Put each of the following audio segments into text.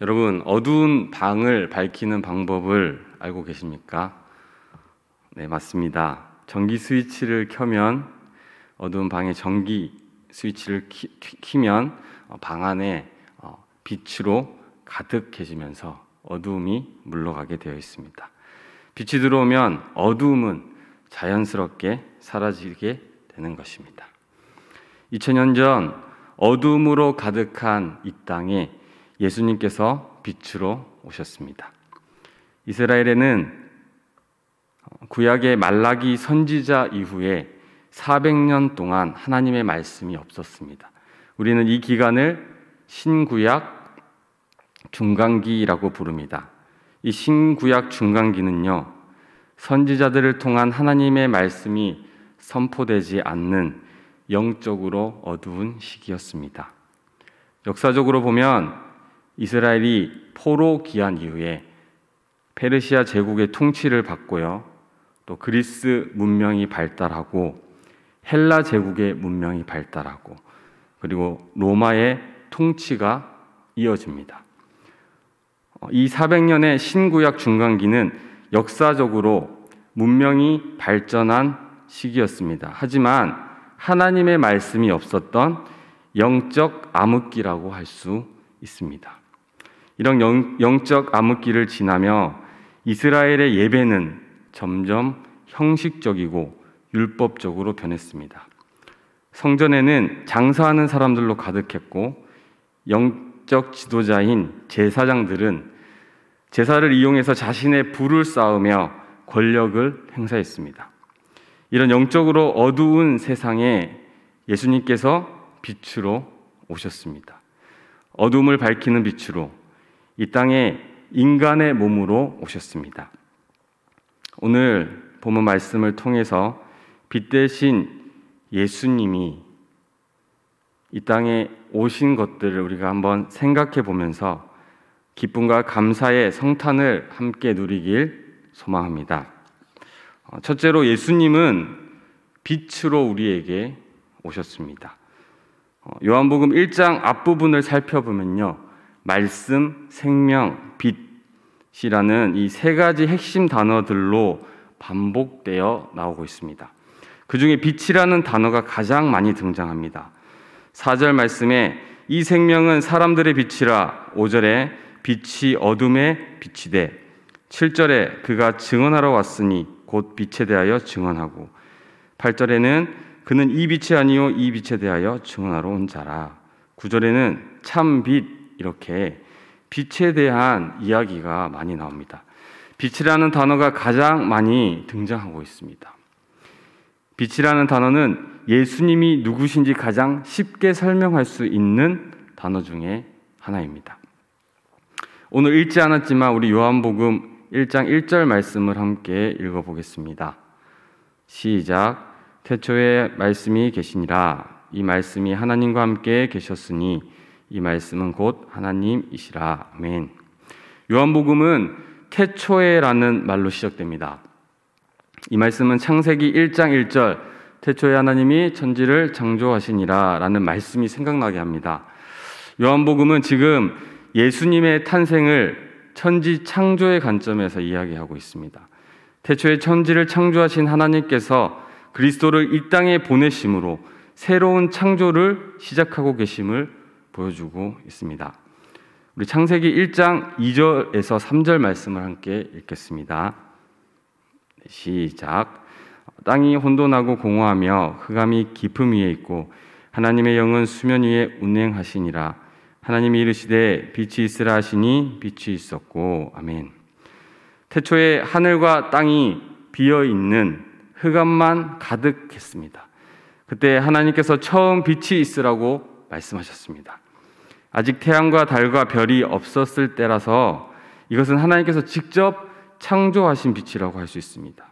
여러분, 어두운 방을 밝히는 방법을 알고 계십니까? 네, 맞습니다. 전기 스위치를 켜면 어두운 방에 전기 스위치를 키면 방 안에 빛으로 가득해지면서 어두움이 물러가게 되어 있습니다. 빛이 들어오면 어두움은 자연스럽게 사라지게 되는 것입니다. 2000년 전 어두움으로 가득한 이 땅에 예수님께서 빛으로 오셨습니다. 이스라엘에는 구약의 말라기 선지자 이후에 400년 동안 하나님의 말씀이 없었습니다. 우리는 이 기간을 신구약 중간기라고 부릅니다. 이 신구약 중간기는요, 선지자들을 통한 하나님의 말씀이 선포되지 않는 영적으로 어두운 시기였습니다. 역사적으로 보면 이스라엘이 포로 귀환 이후에 페르시아 제국의 통치를 받고요, 또 그리스 문명이 발달하고 헬라 제국의 문명이 발달하고 그리고 로마의 통치가 이어집니다. 이 400년의 신구약 중간기는 역사적으로 문명이 발전한 시기였습니다. 하지만 하나님의 말씀이 없었던 영적 암흑기라고 할 수 있습니다. 이런 영적 암흑기를 지나며 이스라엘의 예배는 점점 형식적이고 율법적으로 변했습니다. 성전에는 장사하는 사람들로 가득했고 영적 지도자인 제사장들은 제사를 이용해서 자신의 부를 쌓으며 권력을 행사했습니다. 이런 영적으로 어두운 세상에 예수님께서 빛으로 오셨습니다. 어둠을 밝히는 빛으로 이 땅에 인간의 몸으로 오셨습니다. 오늘 본문 말씀을 통해서 빛 대신 예수님이 이 땅에 오신 것들을 우리가 한번 생각해 보면서 기쁨과 감사의 성탄을 함께 누리길 소망합니다. 첫째로 예수님은 빛으로 우리에게 오셨습니다. 요한복음 1장 앞부분을 살펴보면요, 말씀, 생명, 빛이라는 이 세 가지 핵심 단어들로 반복되어 나오고 있습니다. 그 중에 빛이라는 단어가 가장 많이 등장합니다. 4절 말씀에 이 생명은 사람들의 빛이라, 5절에 빛이 어둠의 빛이 돼, 7절에 그가 증언하러 왔으니 곧 빛에 대하여 증언하고, 8절에는 그는 이 빛이 아니요 이 빛에 대하여 증언하러 온 자라, 9절에는 참 빛, 이렇게 빛에 대한 이야기가 많이 나옵니다. 빛이라는 단어가 가장 많이 등장하고 있습니다. 빛이라는 단어는 예수님이 누구신지 가장 쉽게 설명할 수 있는 단어 중에 하나입니다. 오늘 읽지 않았지만 우리 요한복음 1장 1절 말씀을 함께 읽어보겠습니다. 시작. 태초에 말씀이 계시니라. 이 말씀이 하나님과 함께 계셨으니 이 말씀은 곧 하나님이시라. 아멘. 요한복음은 태초에라는 말로 시작됩니다. 이 말씀은 창세기 1장 1절 태초에 하나님이 천지를 창조하시니라 라는 말씀이 생각나게 합니다. 요한복음은 지금 예수님의 탄생을 천지 창조의 관점에서 이야기하고 있습니다. 태초에 천지를 창조하신 하나님께서 그리스도를 이 땅에 보내심으로 새로운 창조를 시작하고 계심을 보여주고 있습니다. 우리 창세기 1장 2절에서 3절 말씀을 함께 읽겠습니다. 시작. 땅이 혼돈하고 공허하며 흑암이 깊음 위에 있고 하나님의 영은 수면 위에 운행하시니라. 하나님이 이르시되 빛이 있으라 하시니 빛이 있었고. 아멘. 태초에 하늘과 땅이 비어있는 흑암만 가득했습니다. 그때 하나님께서 처음 빛이 있으라고 말씀하셨습니다. 아직 태양과 달과 별이 없었을 때라서 이것은 하나님께서 직접 창조하신 빛이라고 할 수 있습니다.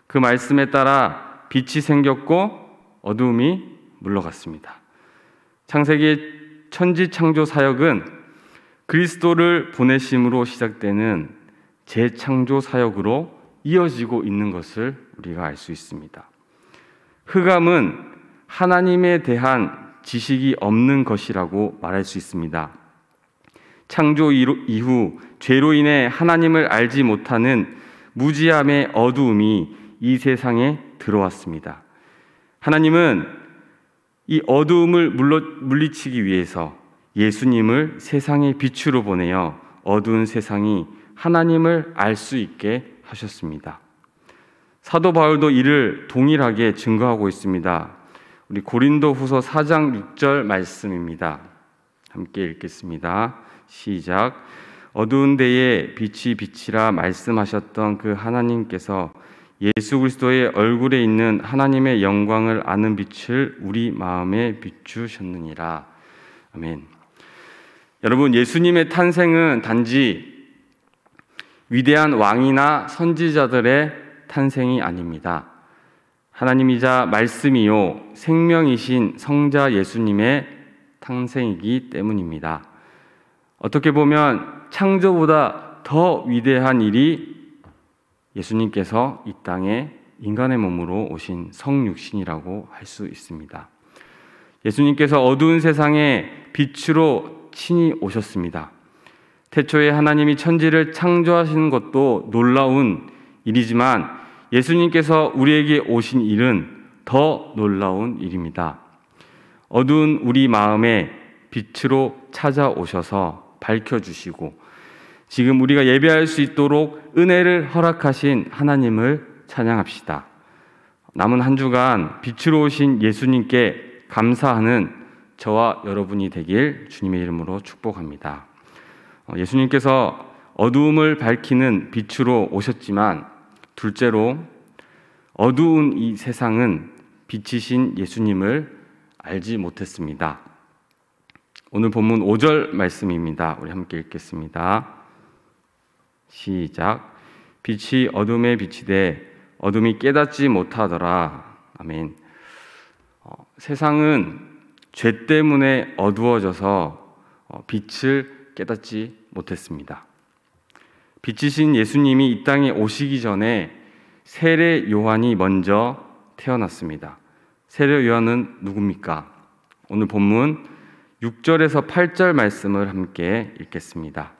그 말씀에 따라 빛이 생겼고 어두움이 물러갔습니다. 창세기의 천지 창조 사역은 그리스도를 보내심으로 시작되는 재창조 사역으로 이어지고 있는 것을 우리가 알 수 있습니다. 흑암은 하나님에 대한 지식이 없는 것이라고 말할 수 있습니다. 창조 이후 죄로 인해 하나님을 알지 못하는 무지함의 어두움이 이 세상에 들어왔습니다. 하나님은 이 어두움을 물리치기 위해서 예수님을 세상의 빛으로 보내어 어두운 세상이 하나님을 알 수 있게 하셨습니다. 사도 바울도 이를 동일하게 증거하고 있습니다. 우리 고린도후서 4장 6절 말씀입니다. 함께 읽겠습니다. 시작. 어두운 데에 빛이 빛이라 말씀하셨던 그 하나님께서 예수 그리스도의 얼굴에 있는 하나님의 영광을 아는 빛을 우리 마음에 비추셨느니라. 아멘. 여러분, 예수님의 탄생은 단지 위대한 왕이나 선지자들의 탄생이 아닙니다. 하나님이자 말씀이요 생명이신 성자 예수님의 탄생이기 때문입니다. 어떻게 보면 창조보다 더 위대한 일이 예수님께서 이 땅에 인간의 몸으로 오신 성육신이라고 할 수 있습니다. 예수님께서 어두운 세상에 빛으로 친히 오셨습니다. 태초에 하나님이 천지를 창조하시는 것도 놀라운 일이지만 예수님께서 우리에게 오신 일은 더 놀라운 일입니다. 어두운 우리 마음에 빛으로 찾아오셔서 밝혀주시고 지금 우리가 예배할 수 있도록 은혜를 허락하신 하나님을 찬양합시다. 남은 한 주간 빛으로 오신 예수님께 감사하는 저와 여러분이 되길 주님의 이름으로 축복합니다. 예수님께서 어두움을 밝히는 빛으로 오셨지만 둘째로 어두운 이 세상은 빛이신 예수님을 알지 못했습니다. 오늘 본문 5절 말씀입니다. 우리 함께 읽겠습니다. 시작. 빛이 어둠에 비치되 어둠이 깨닫지 못하더라. 아멘. 세상은 죄 때문에 어두워져서 빛을 깨닫지 못했습니다. 빛이신 예수님이 이 땅에 오시기 전에 세례 요한이 먼저 태어났습니다. 세례 요한은 누굽니까? 오늘 본문 6절에서 8절 말씀을 함께 읽겠습니다.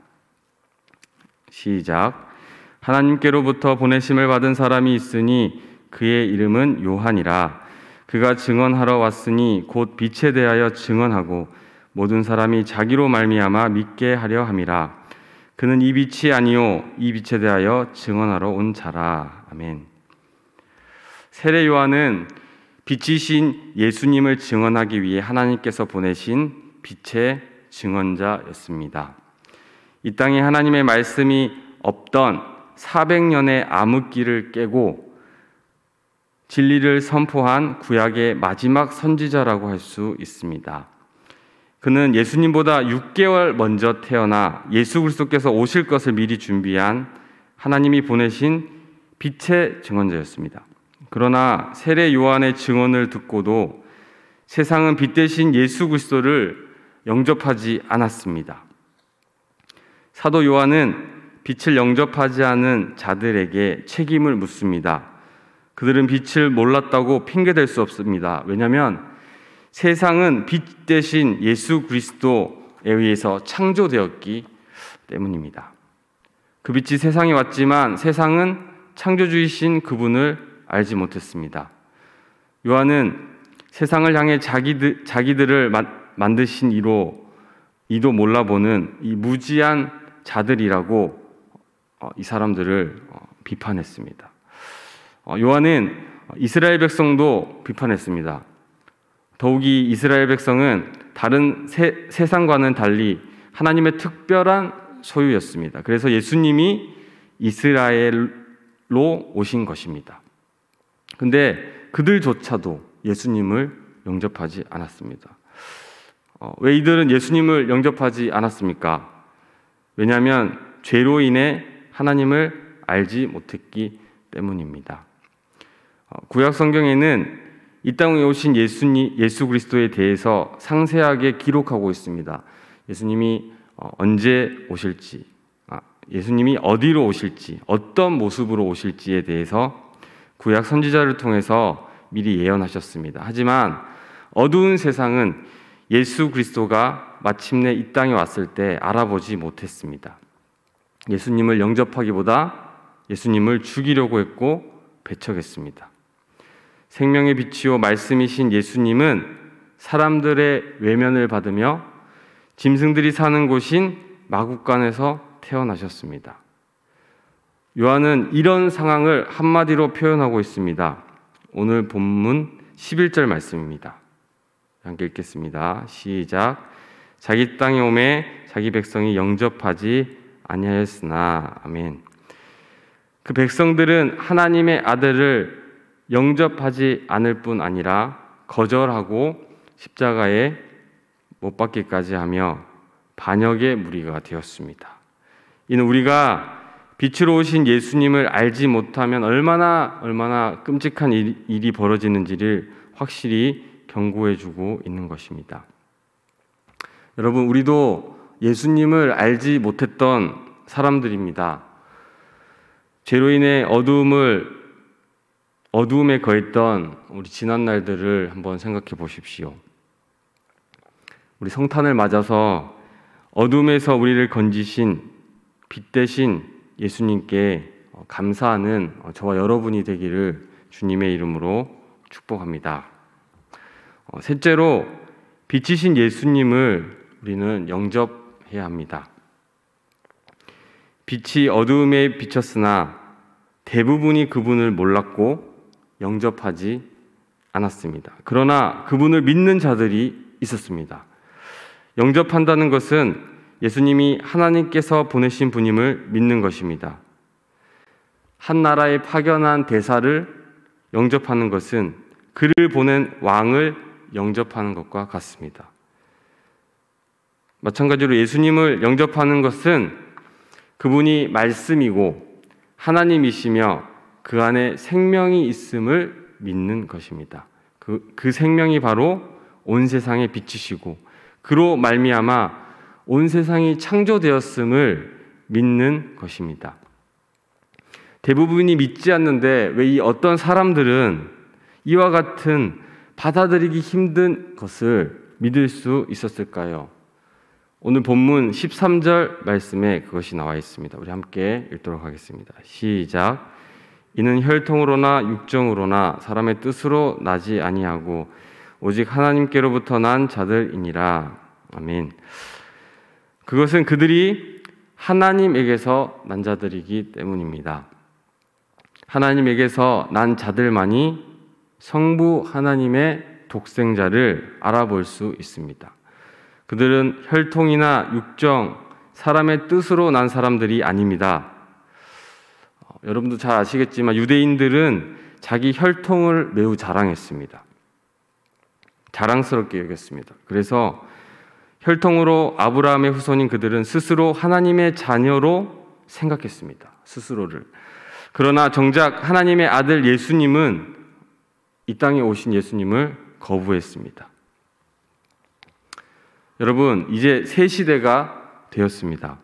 시작. 하나님께로부터 보내심을 받은 사람이 있으니 그의 이름은 요한이라. 그가 증언하러 왔으니 곧 빛에 대하여 증언하고 모든 사람이 자기로 말미암아 믿게 하려 함이라. 그는 이 빛이 아니요 이 빛에 대하여 증언하러 온 자라. 아멘. 세례 요한은 빛이신 예수님을 증언하기 위해 하나님께서 보내신 빛의 증언자였습니다. 이 땅에 하나님의 말씀이 없던 400년의 암흑기를 깨고 진리를 선포한 구약의 마지막 선지자라고 할 수 있습니다. 그는 예수님보다 6개월 먼저 태어나 예수 그리스도께서 오실 것을 미리 준비한 하나님이 보내신 빛의 증언자였습니다. 그러나 세례 요한의 증언을 듣고도 세상은 빛 대신 예수 그리스도를 영접하지 않았습니다. 사도 요한은 빛을 영접하지 않은 자들에게 책임을 묻습니다. 그들은 빛을 몰랐다고 핑계댈 수 없습니다. 왜냐하면 세상은 빛 대신 예수 그리스도에 의해서 창조되었기 때문입니다. 그 빛이 세상에 왔지만 세상은 창조주이신 그분을 알지 못했습니다. 요한은 세상을 향해 자기들을 만드신 이도 몰라보는 이 무지한 자들이라고 이 사람들을 비판했습니다. 요한은 이스라엘 백성도 비판했습니다. 더욱이 이스라엘 백성은 다른 세상과는 달리 하나님의 특별한 소유였습니다. 그래서 예수님이 이스라엘로 오신 것입니다. 근데 그들조차도 예수님을 영접하지 않았습니다. 왜 이들은 예수님을 영접하지 않았습니까? 왜냐하면 죄로 인해 하나님을 알지 못했기 때문입니다. 구약 성경에는 이 땅에 오신 예수 그리스도에 대해서 상세하게 기록하고 있습니다. 예수님이 언제 오실지, 예수님이 어디로 오실지, 어떤 모습으로 오실지에 대해서 구약 선지자를 통해서 미리 예언하셨습니다. 하지만 어두운 세상은 예수 그리스도가 마침내 이 땅에 왔을 때 알아보지 못했습니다. 예수님을 영접하기보다 예수님을 죽이려고 했고 배척했습니다. 생명의 빛이요 말씀이신 예수님은 사람들의 외면을 받으며 짐승들이 사는 곳인 마국간에서 태어나셨습니다. 요한은 이런 상황을 한마디로 표현하고 있습니다. 오늘 본문 11절 말씀입니다. 함께 읽겠습니다. 시작. 자기 땅에 오매 자기 백성이 영접하지 아니하였으나. 아멘. 그 백성들은 하나님의 아들을 영접하지 않을 뿐 아니라 거절하고 십자가에 못 박기까지 하며 반역의 무리가 되었습니다. 이는 우리가 빛으로 오신 예수님을 알지 못하면 얼마나 끔찍한 일이 벌어지는지를 확실히 경고해주고 있는 것입니다. 여러분, 우리도 예수님을 알지 못했던 사람들입니다. 죄로 인해 어두움에 거했던 우리 지난 날들을 한번 생각해 보십시오. 우리 성탄을 맞아서 어둠에서 우리를 건지신 빛 대신 예수님께 감사하는 저와 여러분이 되기를 주님의 이름으로 축복합니다. 셋째로 빛이신 예수님을 우리는 영접해야 합니다. 빛이 어두움에 비쳤으나 대부분이 그분을 몰랐고 영접하지 않았습니다. 그러나 그분을 믿는 자들이 있었습니다. 영접한다는 것은 예수님이 하나님께서 보내신 분임을 믿는 것입니다. 한 나라에 파견한 대사를 영접하는 것은 그를 보낸 왕을 영접하는 것과 같습니다. 마찬가지로 예수님을 영접하는 것은 그분이 말씀이고 하나님이시며 그 안에 생명이 있음을 믿는 것입니다. 그 생명이 바로 온 세상의 빛이시고 그로 말미암아 온 세상이 창조되었음을 믿는 것입니다. 대부분이 믿지 않는데 왜 이 어떤 사람들은 이와 같은 받아들이기 힘든 것을 믿을 수 있었을까요? 오늘 본문 13절 말씀에 그것이 나와 있습니다. 우리 함께 읽도록 하겠습니다. 시작. 이는 혈통으로나 육정으로나 사람의 뜻으로 나지 아니하고 오직 하나님께로부터 난 자들이니라. 아멘. 그것은 그들이 하나님에게서 난 자들이기 때문입니다. 하나님에게서 난 자들만이 성부 하나님의 독생자를 알아볼 수 있습니다. 그들은 혈통이나 육정, 사람의 뜻으로 난 사람들이 아닙니다. 여러분도 잘 아시겠지만 유대인들은 자기 혈통을 매우 자랑했습니다. 자랑스럽게 여겼습니다. 그래서 혈통으로 아브라함의 후손인 그들은 스스로 하나님의 자녀로 생각했습니다. 스스로를. 그러나 정작 하나님의 아들 예수님은 이 땅에 오신 예수님을 거부했습니다. 여러분, 이제 새 시대가 되었습니다.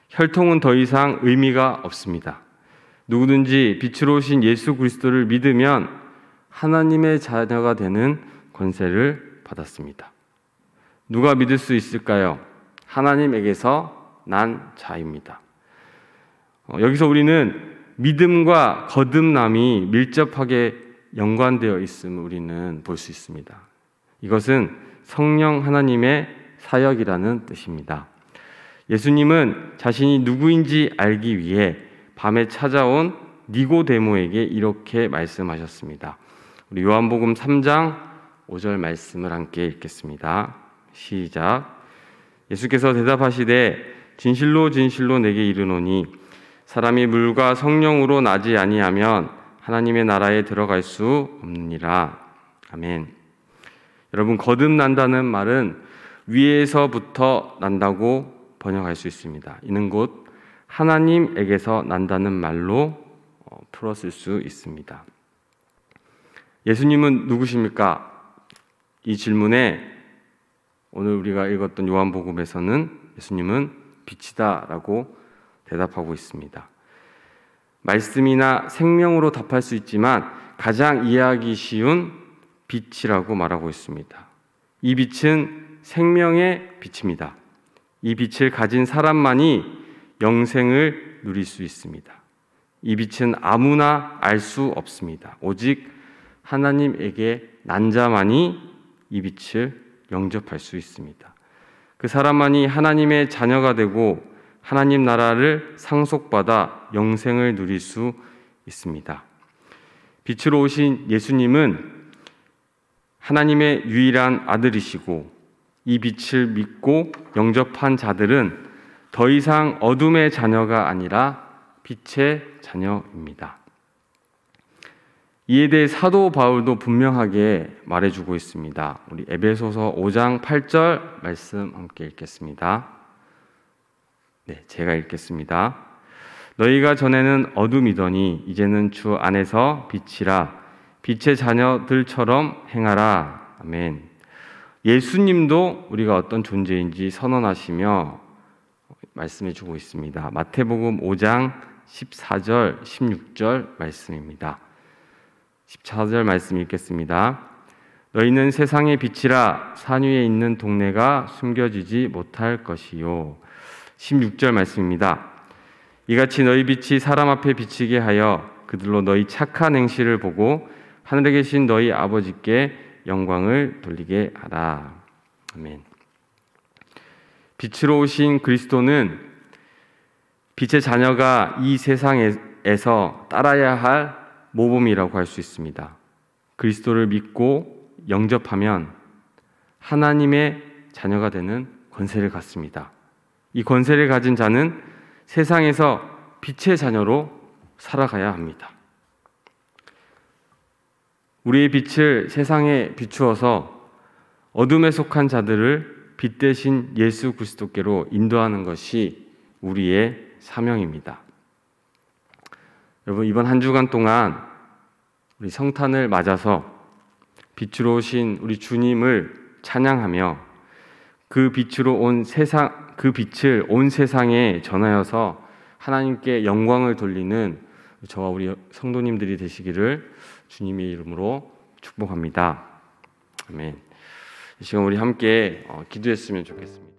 혈통은 더 이상 의미가 없습니다. 누구든지 빛으로 오신 예수 그리스도를 믿으면 하나님의 자녀가 되는 권세를 받았습니다. 누가 믿을 수 있을까요? 하나님에게서 난 자입니다. 여기서 우리는 믿음과 거듭남이 밀접하게 연관되어 있음을 우리는 볼 수 있습니다. 이것은 성령 하나님의 사역이라는 뜻입니다. 예수님은 자신이 누구인지 알기 위해 밤에 찾아온 니고데모에게 이렇게 말씀하셨습니다. 우리 요한복음 3장 5절 말씀을 함께 읽겠습니다. 시작. 예수께서 대답하시되 진실로 진실로 내게 이르노니 사람이 물과 성령으로 나지 아니하면 하나님의 나라에 들어갈 수 없느니라. 아멘. 여러분, 거듭난다는 말은 위에서부터 난다고 번역할 수 있습니다. 이는 곧 하나님에게서 난다는 말로 풀었을 수 있습니다. 예수님은 누구십니까? 이 질문에 오늘 우리가 읽었던 요한복음에서는 예수님은 빛이다라고 대답하고 있습니다. 말씀이나 생명으로 답할 수 있지만 가장 이해하기 쉬운 빛이라고 말하고 있습니다. 이 빛은 생명의 빛입니다. 이 빛을 가진 사람만이 영생을 누릴 수 있습니다. 이 빛은 아무나 알 수 없습니다. 오직 하나님에게 난 자만이 이 빛을 영접할 수 있습니다. 그 사람만이 하나님의 자녀가 되고 하나님 나라를 상속받아 영생을 누릴 수 있습니다. 빛으로 오신 예수님은 하나님의 유일한 아들이시고 이 빛을 믿고 영접한 자들은 더 이상 어둠의 자녀가 아니라 빛의 자녀입니다. 이에 대해 사도 바울도 분명하게 말해주고 있습니다. 우리 에베소서 5장 8절 말씀 함께 읽겠습니다. 네, 제가 읽겠습니다. 너희가 전에는 어둠이더니 이제는 주 안에서 빛이라 빛의 자녀들처럼 행하라. 아멘. 예수님도 우리가 어떤 존재인지 선언하시며 말씀해주고 있습니다. 마태복음 5장 14절, 16절 말씀입니다. 14절 말씀 읽겠습니다. 너희는 세상의 빛이라 산 위에 있는 동네가 숨겨지지 못할 것이요. 16절 말씀입니다. 이같이 너희 빛이 사람 앞에 비치게 하여 그들로 너희 착한 행실을 보고 하늘에 계신 너희 아버지께 영광을 돌리게 하라. 아멘. 빛으로 오신 그리스도는 빛의 자녀가 이 세상에서 따라야 할 모범이라고 할 수 있습니다. 그리스도를 믿고 영접하면 하나님의 자녀가 되는 권세를 갖습니다. 이 권세를 가진 자는 세상에서 빛의 자녀로 살아가야 합니다. 우리의 빛을 세상에 비추어서 어둠에 속한 자들을 빛 대신 예수 그리스도께로 인도하는 것이 우리의 사명입니다. 여러분, 이번 한 주간 동안 우리 성탄을 맞아서 빛으로 오신 우리 주님을 찬양하며 그 빛으로 온 세상, 그 빛을 온 세상에 전하여서 하나님께 영광을 돌리는 저와 우리 성도님들이 되시기를 주님의 이름으로 축복합니다. 아멘. 이 시간 우리 함께 기도했으면 좋겠습니다.